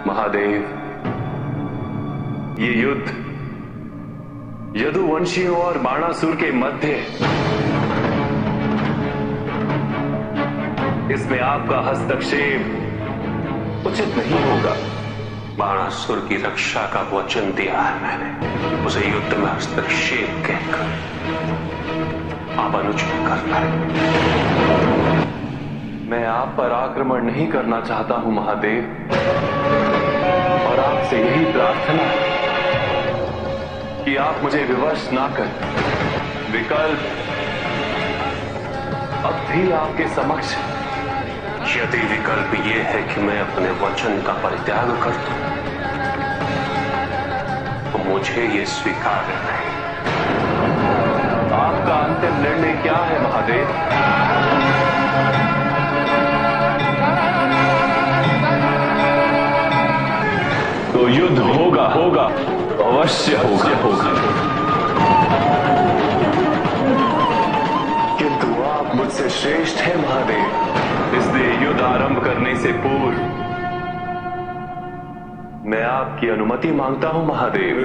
महादेव, ये युद्ध यदुवंशियों और बाणासुर के मध्य, इसमें आपका हस्तक्षेप उचित नहीं होगा। बाणासुर की रक्षा का वचन दिया है मैंने, उसे युद्ध में हस्तक्षेप कहकर आप अनुचित कर पाए। मैं आप पर आक्रमण नहीं करना चाहता हूं महादेव, और आपसे यही प्रार्थना है कि आप मुझे विवश ना कर। विकल्प अब भी आपके समक्ष है। यदि विकल्प ये है कि मैं अपने वचन का परित्याग कर दूं, तो मुझे ये स्वीकार्य नहीं। आपका अंतिम निर्णय क्या है महादेव? तो युद्ध होगा, होगा, अवश्य होगा, होगा। किंतु आप मुझसे श्रेष्ठ हैं महादेव, इसलिए युद्ध आरंभ करने से पूर्व मैं आपकी अनुमति मांगता हूं महादेव।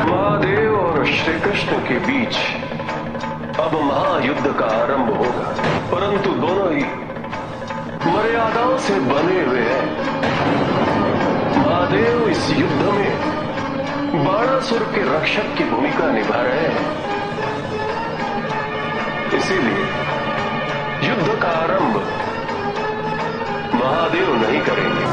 महादेव और श्री कृष्ण के बीच अब महायुद्ध का आरंभ होगा, परंतु दोनों ही मर्यादाओं से बने हुए हैं। महादेव इस युद्ध में बाणासुर के रक्षक की भूमिका निभा रहे हैं, इसीलिए युद्ध का आरंभ महादेव नहीं करेंगे।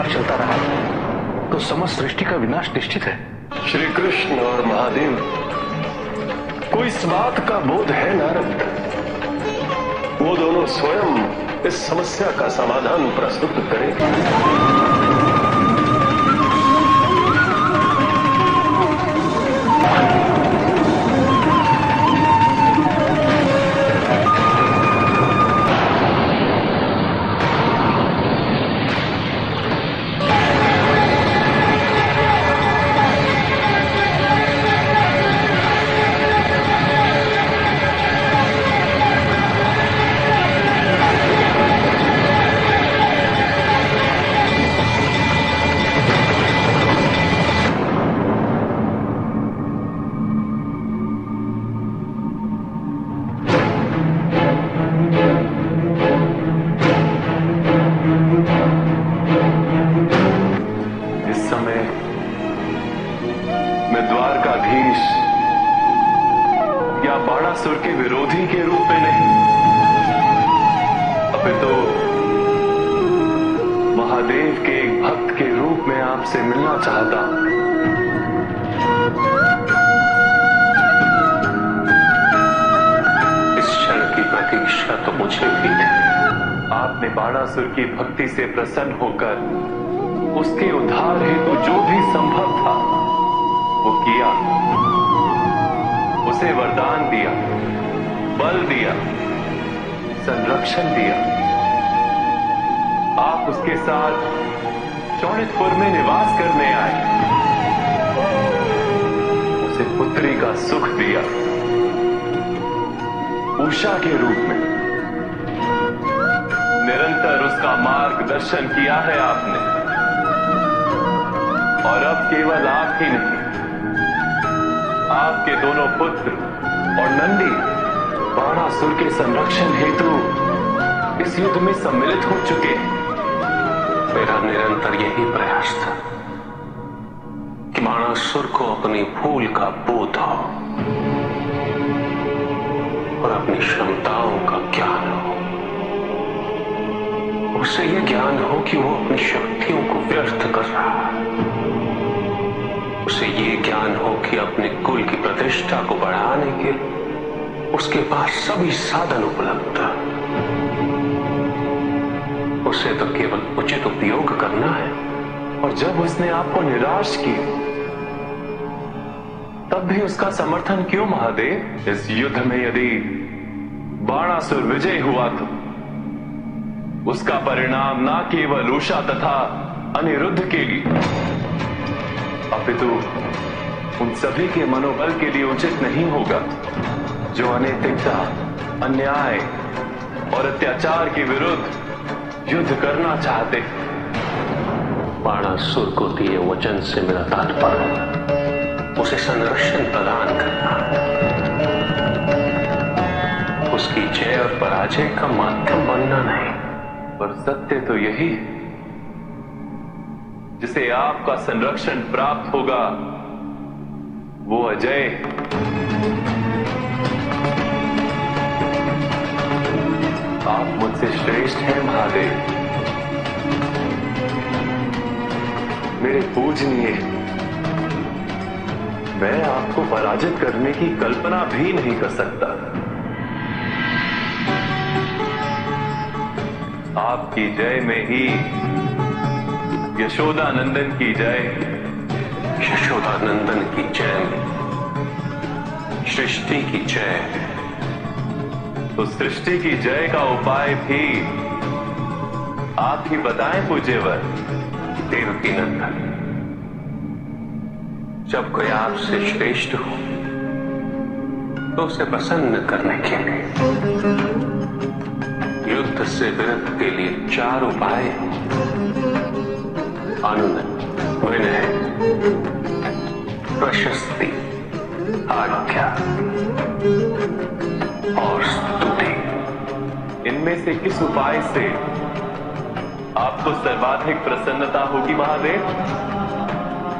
चलता रहा तो समस्त सृष्टि का विनाश निश्चित है। श्री कृष्ण और महादेव को इस बात का बोध है नारद, वो दोनों स्वयं इस समस्या का समाधान प्रस्तुत करें। द्वारकाधीश या बाणासुर के विरोधी के रूप में नहीं, अपितु महादेव के एक भक्त के रूप में आपसे मिलना चाहता हूं। इस क्षण की प्रतीक्षा तो मुझे भी थी। आपने बाणासुर की भक्ति से प्रसन्न होकर उसके उद्धार हेतु जो भी संभव था वो किया, उसे वरदान दिया, बल दिया, संरक्षण दिया। आप उसके साथ चौड़ितपुर में निवास करने आए, उसे पुत्री का सुख दिया उषा के रूप में। का मार्गदर्शन किया है आपने, और अब केवल आप ही नहीं, आपके दोनों पुत्र और नंदी बाणासुर के संरक्षण हेतु इस युद्ध में सम्मिलित हो चुके हैं। मेरा निरंतर यही प्रयास था कि बाणासुर को अपनी भूल का बोध हो और अपनी क्षमताओं का ज्ञान हो। उसे यह ज्ञान हो कि वो अपनी शक्तियों को व्यर्थ कर रहा है। उसे ये ज्ञान हो कि अपने कुल की प्रतिष्ठा को बढ़ाने के उसके पास सभी साधन उपलब्ध हैं। उसे तो केवल उचित उपयोग करना है। और जब उसने आपको निराश किया, तब भी उसका समर्थन क्यों महादेव? इस युद्ध में यदि बाणासुर विजय हुआ तो उसका परिणाम न केवल उषा तथा अनिरुद्ध के लिए, अपितु उन सभी के मनोबल के लिए उचित नहीं होगा जो अनैतिकता, अन्याय और अत्याचार के विरुद्ध युद्ध करना चाहते। बाणासुर को दिए वचन से मेरा तात्पर्य उसे संरक्षण प्रदान करना, उसकी जय और पराजय का माध्यम बनना नहीं। पर सत्य तो यही है, जिसे आपका संरक्षण प्राप्त होगा वो अजय। आप मुझसे श्रेष्ठ हैं महादेव, मेरे पूजनीय। मैं आपको पराजित करने की कल्पना भी नहीं कर सकता। आपकी जय में ही यशोदा नंदन की जय, यशोदा नंदन की जय, सृष्टि की जय। तो सृष्टि की जय का उपाय भी आप ही बताएं पूज्यवर। देवकी नंदन, जब कोई आपसे श्रेष्ठ हो तो उसे प्रसन्न करने के लिए युद्ध से विरत के लिए 4 उपाय हैं: अनुनय, विनय, प्रशस्ति, आज्ञा और स्तुति। इनमें से किस उपाय से आपको सर्वाधिक प्रसन्नता होगी महादेव?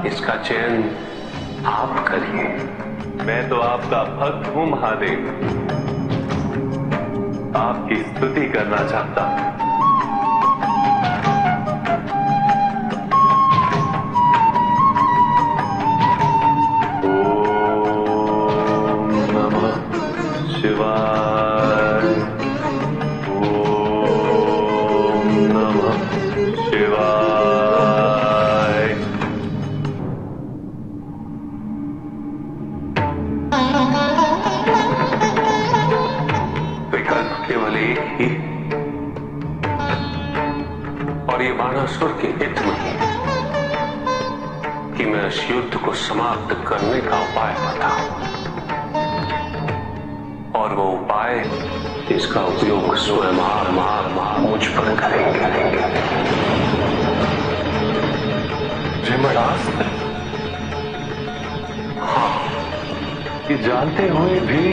इसका चयन आप करिए। मैं तो आपका भक्त हूं महादेव, आपकी स्तुति करना चाहता हूं। बाणासुर के हित में कि मैं इस युद्ध को समाप्त करने का उपाय बताऊं, और वो उपाय इसका उपयोग स्वयं मुझ पर करेंगे। जमणास्त्र? हाँ, ये जानते हुए भी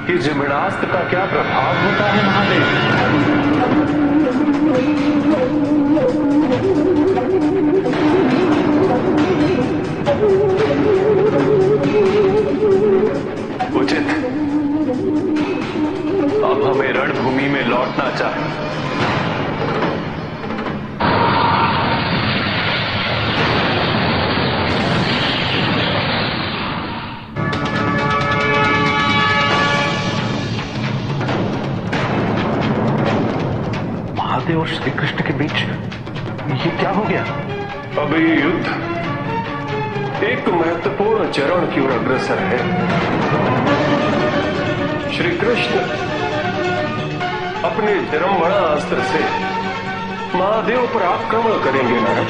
कि जमणास्त्र का क्या प्रभाव होता है महादेव? उचित, अब हमें रणभूमि में लौटना चाहिए। महादेव और श्री कृष्ण के बीच ये क्या हो गया? अब ये युद्ध एक महत्वपूर्ण चरण की ओर अग्रसर है। श्री कृष्ण अपने जरम्बणा अस्त्र से महादेव पर आक्रमण करेंगे नारद।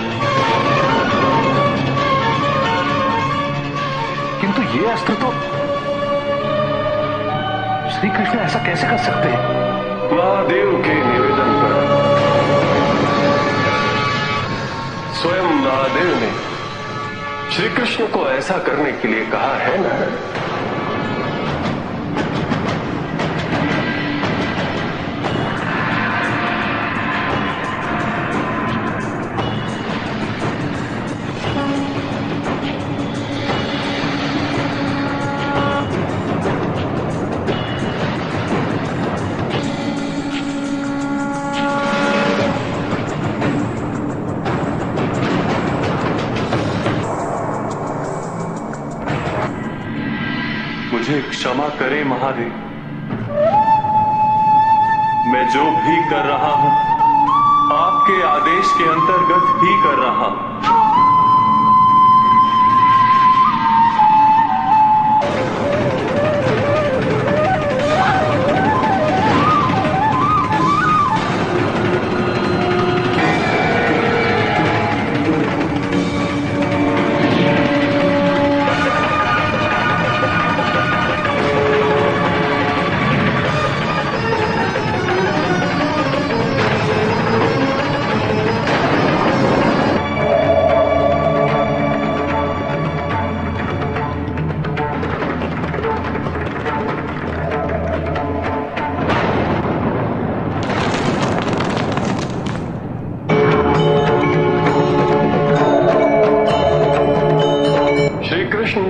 किंतु ये अस्त्र तो श्री कृष्ण ऐसा कैसे कर सकते हैं? महादेव के निवेदन पर श्री कृष्ण को ऐसा करने के लिए कहा है नारद। मुझे क्षमा करें महादेव, मैं जो भी कर रहा हूं आपके आदेश के अंतर्गत ही कर रहा हूं।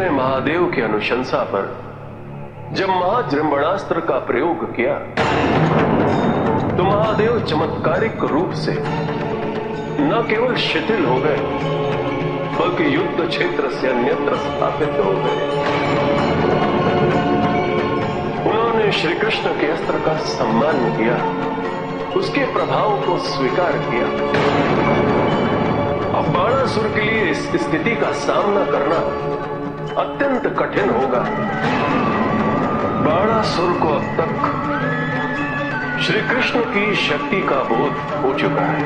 महादेव की अनुशंसा पर जब महाजृंभणास्त्र का प्रयोग किया तो महादेव चमत्कारिक रूप से न केवल शिथिल हो गए बल्कि युद्ध क्षेत्र से अन्यत्र स्थापित हो गए। उन्होंने श्री कृष्ण के अस्त्र का सम्मान किया, उसके प्रभाव को स्वीकार किया। अब बाणासुर के लिए इस स्थिति का सामना करना अत्यंत कठिन होगा। बाणासुर को अब तक श्री कृष्ण की शक्ति का बोध हो चुका है।